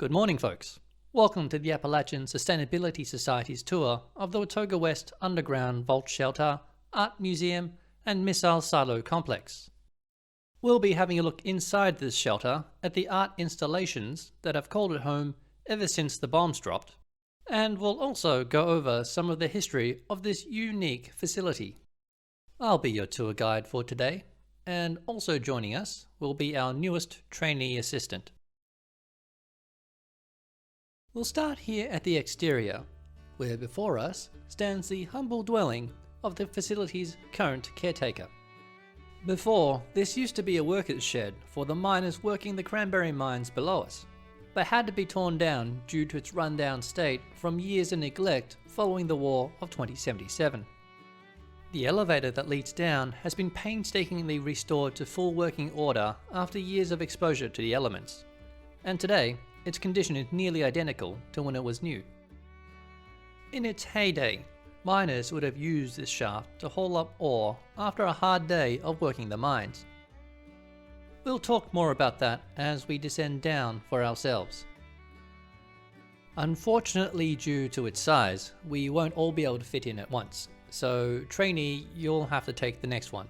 Good morning, folks. Welcome to the Appalachian Sustainability Society's tour of the Watoga West Underground Vault Shelter, Art Museum and Missile Silo Complex. We'll be having a look inside this shelter at the art installations that have called it home ever since the bombs dropped, and we'll also go over some of the history of this unique facility. I'll be your tour guide for today, and also joining us will be our newest trainee assistant. We'll start here at the exterior, where before us stands the humble dwelling of the facility's current caretaker. Before, this used to be a worker's shed for the miners working the cranberry mines below us, but had to be torn down due to its rundown state from years of neglect following the War of 2077. The elevator that leads down has been painstakingly restored to full working order after years of exposure to the elements, and today its condition is nearly identical to when it was new. In its heyday, miners would have used this shaft to haul up ore after a hard day of working the mines. We'll talk more about that as we descend down for ourselves. Unfortunately, due to its size, we won't all be able to fit in at once, so trainee, you'll have to take the next one.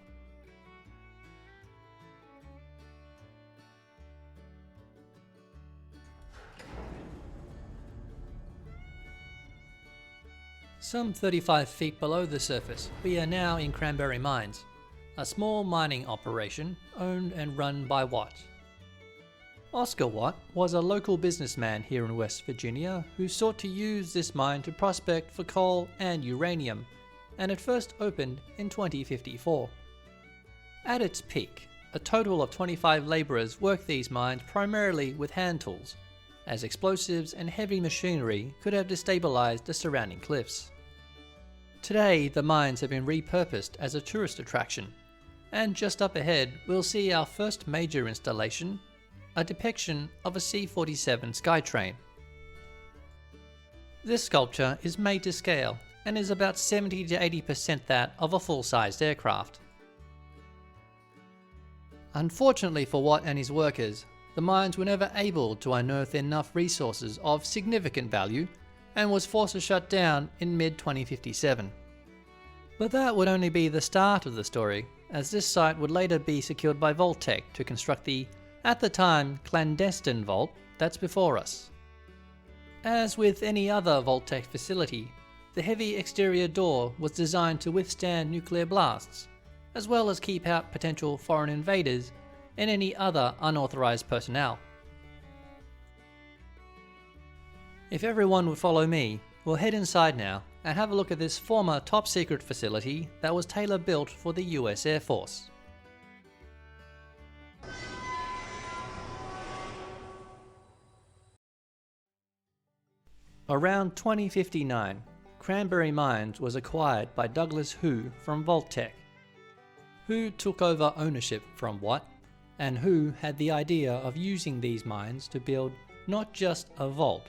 Some 35 feet below the surface, we are now in Cranberry Mines, a small mining operation owned and run by Watt. Oscar Watt was a local businessman here in West Virginia who sought to use this mine to prospect for coal and uranium, and it first opened in 2054. At its peak, a total of 25 labourers worked these mines primarily with hand tools, as explosives and heavy machinery could have destabilized the surrounding cliffs. Today, the mines have been repurposed as a tourist attraction, and just up ahead we'll see our first major installation, a depiction of a C-47 Skytrain. This sculpture is made to scale and is about 70 to 80% that of a full-sized aircraft. Unfortunately for Watt and his workers, the mines were never able to unearth enough resources of significant value and was forced to shut down in mid-2057. But that would only be the start of the story, as this site would later be secured by Vault-Tec to construct the, at the time, clandestine vault that's before us. As with any other Vault-Tec facility, the heavy exterior door was designed to withstand nuclear blasts, as well as keep out potential foreign invaders and any other unauthorized personnel. If everyone would follow me, we'll head inside now and have a look at this former top secret facility that was tailor-built for the US Air Force. Around 2059, Cranberry Mines was acquired by Douglas Hu from Vault-Tec. Hu took over ownership from Watt, and Hu had the idea of using these mines to build not just a vault,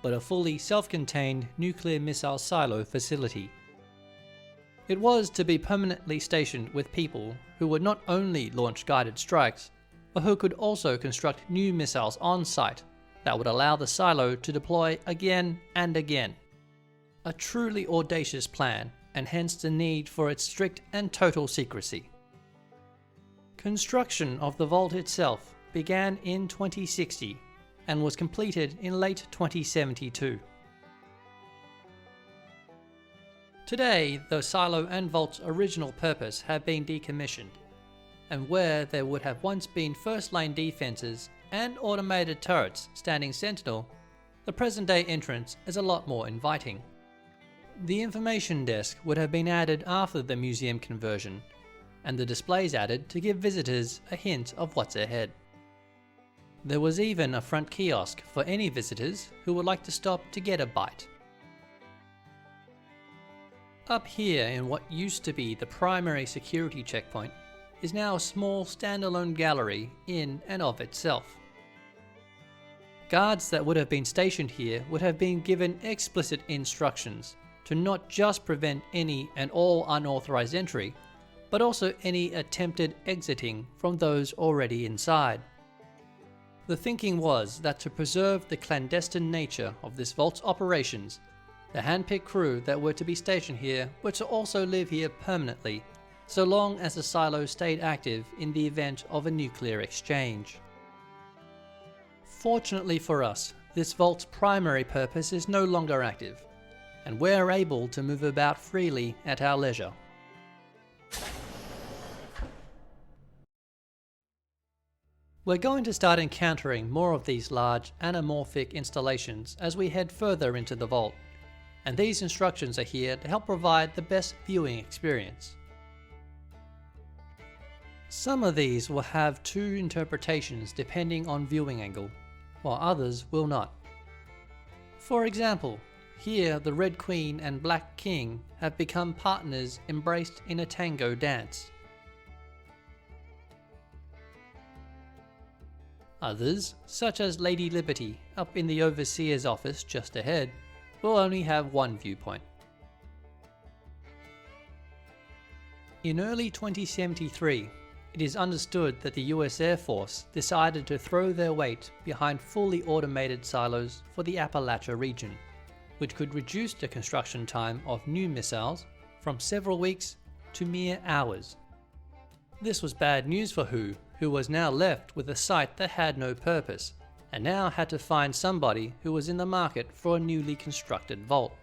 but a fully self-contained nuclear missile silo facility. It was to be permanently stationed with people who would not only launch guided strikes, but who could also construct new missiles on site that would allow the silo to deploy again and again. A truly audacious plan, and hence the need for its strict and total secrecy. Construction of the vault itself began in 2060 and was completed in late 2072. Today, the silo and vault's original purpose have been decommissioned, and where there would have once been first-line defences and automated turrets standing sentinel, the present-day entrance is a lot more inviting. The information desk would have been added after the museum conversion, and the displays added to give visitors a hint of what's ahead. There was even a front kiosk for any visitors who would like to stop to get a bite. Up here in what used to be the primary security checkpoint is now a small standalone gallery in and of itself. Guards that would have been stationed here would have been given explicit instructions to not just prevent any and all unauthorized entry, but also any attempted exiting from those already inside. The thinking was that to preserve the clandestine nature of this vault's operations, the hand-picked crew that were to be stationed here were to also live here permanently, so long as the silo stayed active in the event of a nuclear exchange. Fortunately for us, this vault's primary purpose is no longer active, and we're able to move about freely at our leisure. We're going to start encountering more of these large anamorphic installations as we head further into the vault, and these instructions are here to help provide the best viewing experience. Some of these will have two interpretations depending on viewing angle, while others will not. For example, here the Red Queen and Black King have become partners embraced in a tango dance. Others, such as Lady Liberty up in the Overseer's office just ahead, will only have one viewpoint. In early 2073, it is understood that the US Air Force decided to throw their weight behind fully automated silos for the Appalachia region, which could reduce the construction time of new missiles from several weeks to mere hours. This was bad news for who was now left with a site that had no purpose, and now had to find somebody who was in the market for a newly constructed vault.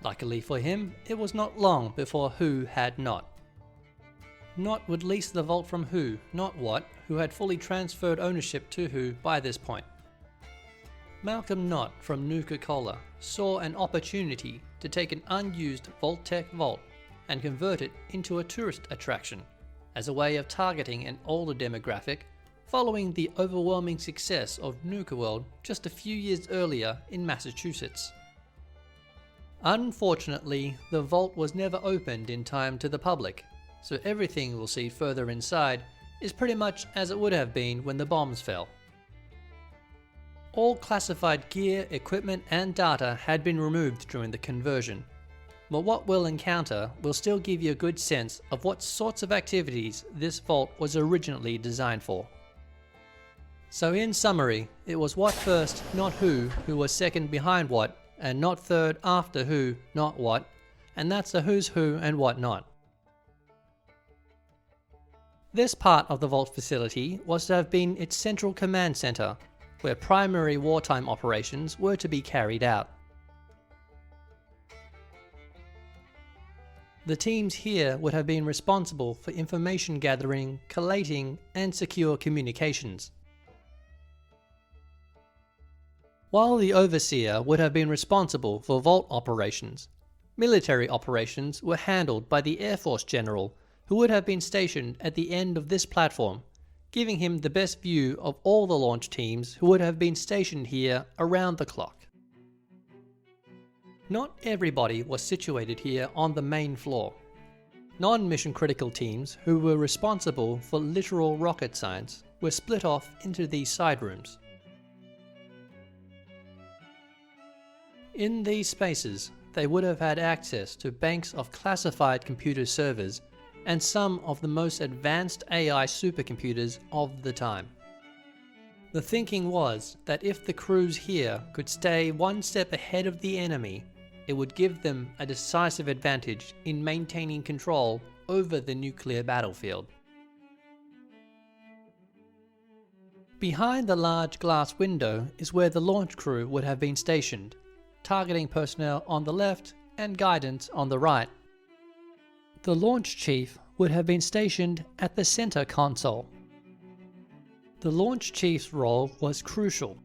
Luckily for him, it was not long before Who had Not. Not would lease the vault from Who, not What, who had fully transferred ownership to Who by this point. Malcolm Knott from Nuka-Cola saw an opportunity to take an unused Vault-Tec vault and convert it into a tourist attraction as a way of targeting an older demographic following the overwhelming success of Nuka World just a few years earlier in Massachusetts. Unfortunately, the vault was never opened in time to the public, so everything we'll see further inside is pretty much as it would have been when the bombs fell. All classified gear, equipment and data had been removed during the conversion, but what we'll encounter will still give you a good sense of what sorts of activities this vault was originally designed for. So in summary, it was What first, not Who was second behind What, and not third after Who, not What, and that's the who's who and what not. This part of the vault facility was to have been its central command center, where primary wartime operations were to be carried out. The teams here would have been responsible for information gathering, collating, and secure communications. While the Overseer would have been responsible for vault operations, military operations were handled by the Air Force General, who would have been stationed at the end of this platform, giving him the best view of all the launch teams who would have been stationed here around the clock. Not everybody was situated here on the main floor. Non-mission critical teams who were responsible for literal rocket science were split off into these side rooms. In these spaces, they would have had access to banks of classified computer servers and some of the most advanced AI supercomputers of the time. The thinking was that if the crews here could stay one step ahead of the enemy, it would give them a decisive advantage in maintaining control over the nuclear battlefield. Behind the large glass window is where the launch crew would have been stationed, targeting personnel on the left and guidance on the right. The launch chief would have been stationed at the center console. The launch chief's role was crucial.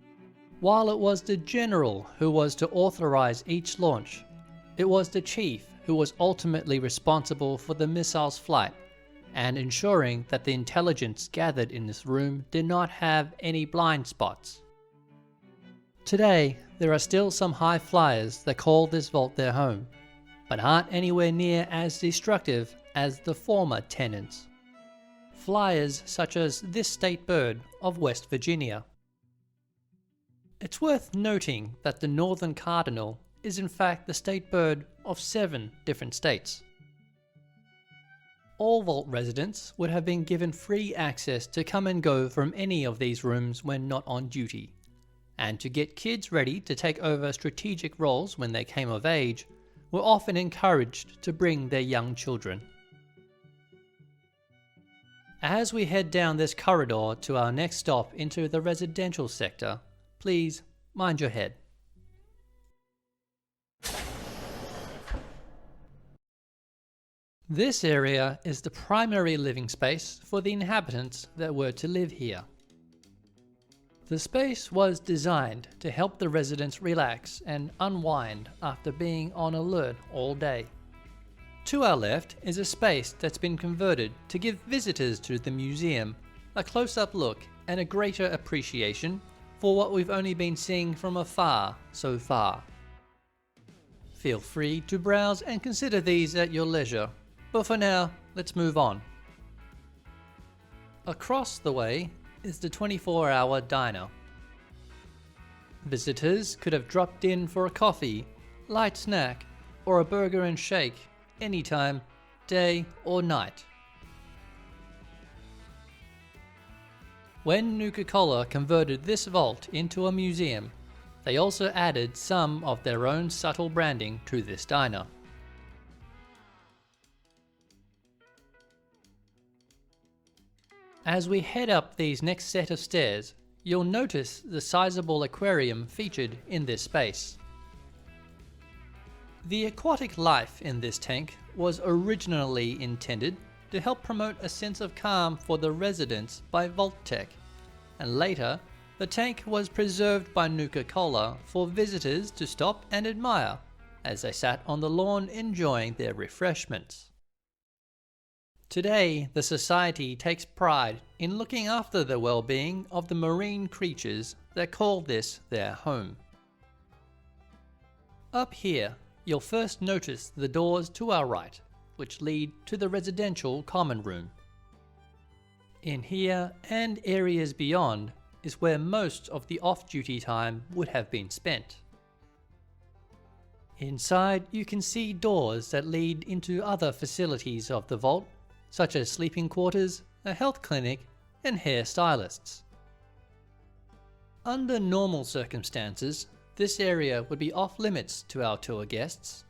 While it was the general who was to authorize each launch, it was the chief who was ultimately responsible for the missile's flight and ensuring that the intelligence gathered in this room did not have any blind spots. Today, there are still some high flyers that call this vault their home, but aren't anywhere near as destructive as the former tenants. Flyers such as this state bird of West Virginia. It's worth noting that the northern cardinal is in fact the state bird of 7 different states. All vault residents would have been given free access to come and go from any of these rooms when not on duty, and to get kids ready to take over strategic roles when they came of age, were often encouraged to bring their young children. As we head down this corridor to our next stop into the residential sector, please mind your head. This area is the primary living space for the inhabitants that were to live here. The space was designed to help the residents relax and unwind after being on alert all day. To our left is a space that's been converted to give visitors to the museum a close-up look and a greater appreciation for what we've only been seeing from afar so far. Feel free to browse and consider these at your leisure. But for now, let's move on. Across the way is the 24-hour diner. Visitors could have dropped in for a coffee, light snack, or a burger and shake anytime, day or night. When Nuka-Cola converted this vault into a museum, they also added some of their own subtle branding to this diner. As we head up these next set of stairs, you'll notice the sizable aquarium featured in this space. The aquatic life in this tank was originally intended to help promote a sense of calm for the residents by Vault-Tec, and later the tank was preserved by Nuka-Cola for visitors to stop and admire as they sat on the lawn enjoying their refreshments. Today, the Society takes pride in looking after the well-being of the marine creatures that call this their home. Up here, you'll first notice the doors to our right, which lead to the residential common room. In here and areas beyond is where most of the off-duty time would have been spent. Inside, you can see doors that lead into other facilities of the vault, such as sleeping quarters, a health clinic, and hair stylists. Under normal circumstances, this area would be off limits to our tour guests.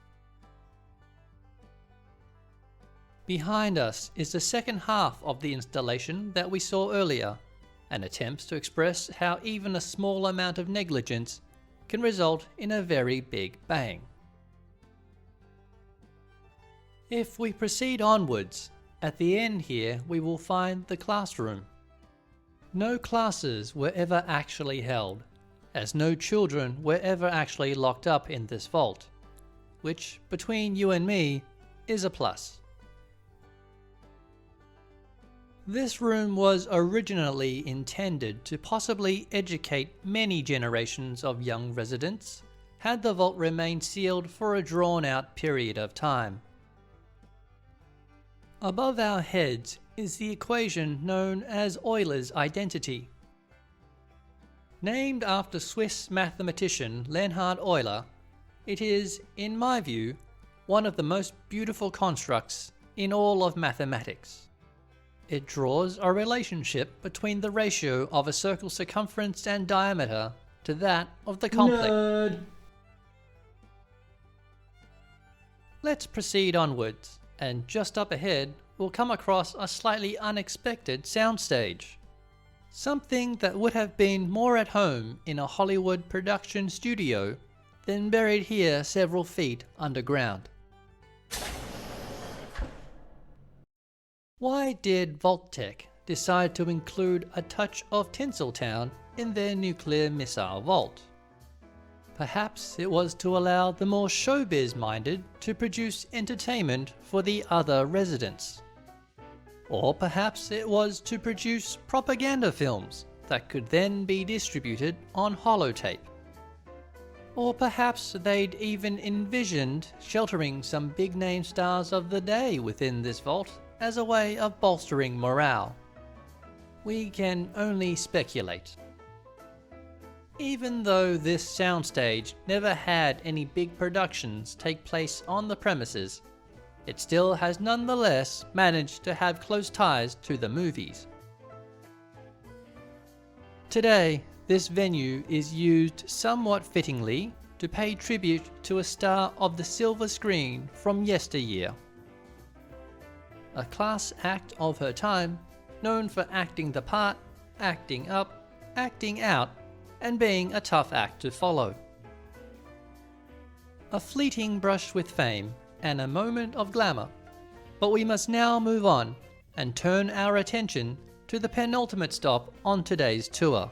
Behind us is the second half of the installation that we saw earlier, and attempts to express how even a small amount of negligence can result in a very big bang. If we proceed onwards, at the end here we will find the classroom. No classes were ever actually held, as no children were ever actually locked up in this vault, which, between you and me, is a plus. This room was originally intended to possibly educate many generations of young residents, had the vault remained sealed for a drawn-out period of time. Above our heads is the equation known as Euler's identity. Named after Swiss mathematician Leonhard Euler, it is, in my view, one of the most beautiful constructs in all of mathematics. It draws a relationship between the ratio of a circle's circumference and diameter to that of the complex. Nerd. Let's proceed onwards, and just up ahead we'll come across a slightly unexpected soundstage. Something that would have been more at home in a Hollywood production studio than buried here several feet underground. Why did Vault-Tec decide to include a touch of Tinseltown in their nuclear missile vault? Perhaps it was to allow the more showbiz-minded to produce entertainment for the other residents. Or perhaps it was to produce propaganda films that could then be distributed on holotape. Or perhaps they'd even envisioned sheltering some big-name stars of the day within this vault as a way of bolstering morale. We can only speculate. Even though this soundstage never had any big productions take place on the premises, it still has nonetheless managed to have close ties to the movies. Today, this venue is used somewhat fittingly to pay tribute to a star of the silver screen from yesteryear. A class act of her time, known for acting the part, acting up, acting out, and being a tough act to follow. A fleeting brush with fame and a moment of glamour, but we must now move on and turn our attention to the penultimate stop on today's tour.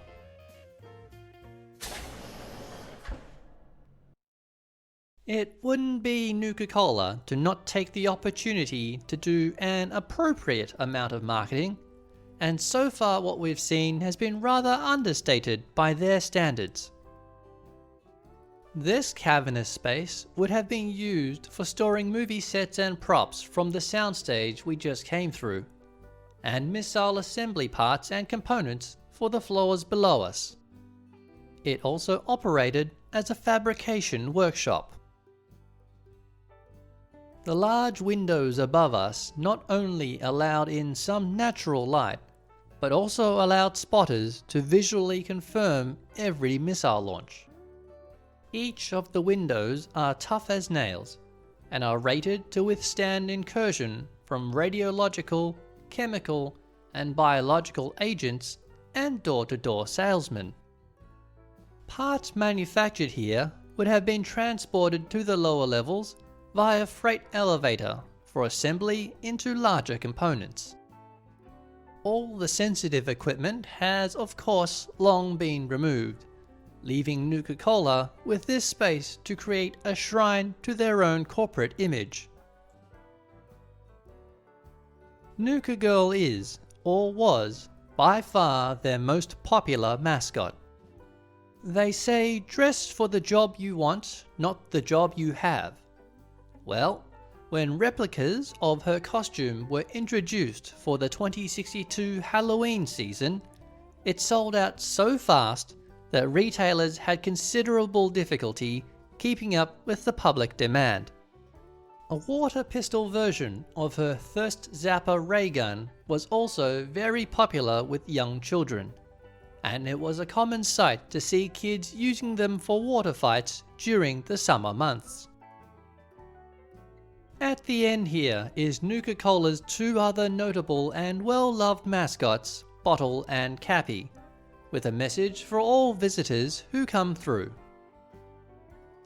It wouldn't be Nuka-Cola to not take the opportunity to do an appropriate amount of marketing, and so far what we've seen has been rather understated by their standards. This cavernous space would have been used for storing movie sets and props from the soundstage we just came through, and missile assembly parts and components for the floors below us. It also operated as a fabrication workshop. The large windows above us not only allowed in some natural light, but also allowed spotters to visually confirm every missile launch. Each of the windows are tough as nails and are rated to withstand incursion from radiological, chemical, and biological agents and door-to-door salesmen. Parts manufactured here would have been transported to the lower levels via freight elevator for assembly into larger components. All the sensitive equipment has, of course, long been removed, leaving Nuka-Cola with this space to create a shrine to their own corporate image. Nuka Girl is, or was, by far their most popular mascot. They say dress for the job you want, not the job you have. Well, when replicas of her costume were introduced for the 2062 Halloween season, it sold out so fast that retailers had considerable difficulty keeping up with the public demand. A water pistol version of her Thirst Zapper ray gun was also very popular with young children, and it was a common sight to see kids using them for water fights during the summer months. At the end here is Nuka-Cola's two other notable and well-loved mascots, Bottle and Cappy, with a message for all visitors who come through.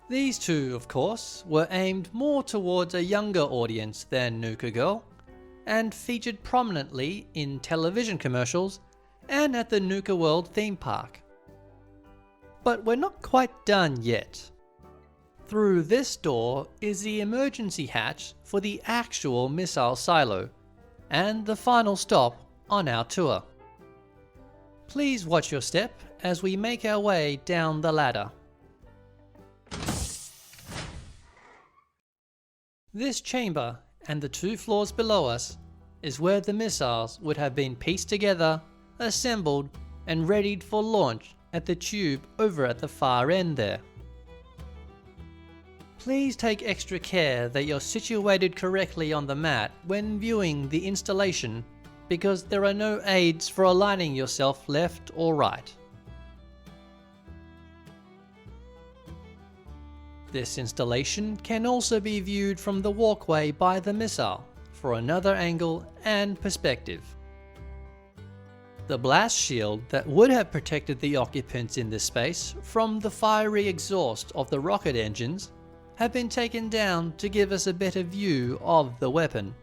These two, of course, were aimed more towards a younger audience than Nuka Girl, and featured prominently in television commercials and at the Nuka World theme park. But we're not quite done yet. Through this door is the emergency hatch for the actual missile silo, and the final stop on our tour. Please watch your step as we make our way down the ladder. This chamber and the 2 floors below us is where the missiles would have been pieced together, assembled, and readied for launch at the tube over at the far end there. Please take extra care that you're situated correctly on the mat when viewing the installation, because there are no aids for aligning yourself left or right. This installation can also be viewed from the walkway by the missile for another angle and perspective. The blast shield that would have protected the occupants in this space from the fiery exhaust of the rocket engines have been taken down to give us a better view of the weapon.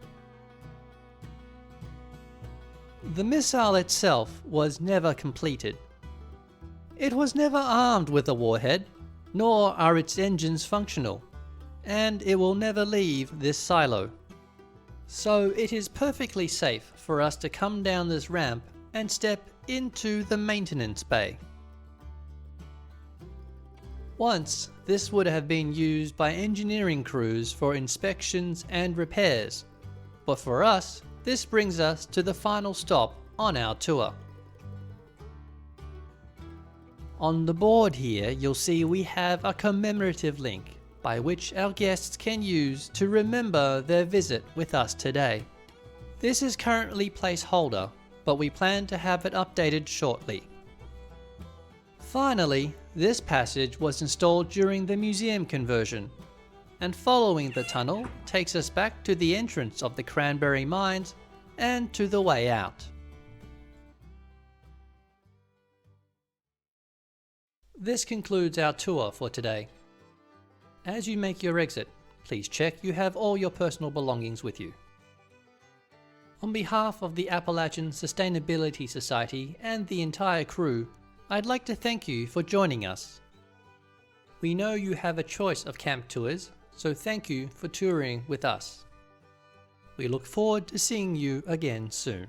The missile itself was never completed. It was never armed with a warhead, nor are its engines functional, and it will never leave this silo. So it is perfectly safe for us to come down this ramp and step into the maintenance bay. Once, this would have been used by engineering crews for inspections and repairs, but for us, this brings us to the final stop on our tour. On the board here, you'll see we have a commemorative link by which our guests can use to remember their visit with us today. This is currently placeholder, but we plan to have it updated shortly. Finally, this passage was installed during the museum conversion, and following the tunnel takes us back to the entrance of the Cranberry Mines and to the way out. This concludes our tour for today. As you make your exit, please check you have all your personal belongings with you. On behalf of the Appalachian Sustainability Society and the entire crew, I'd like to thank you for joining us. We know you have a choice of camp tours, so thank you for touring with us. We look forward to seeing you again soon.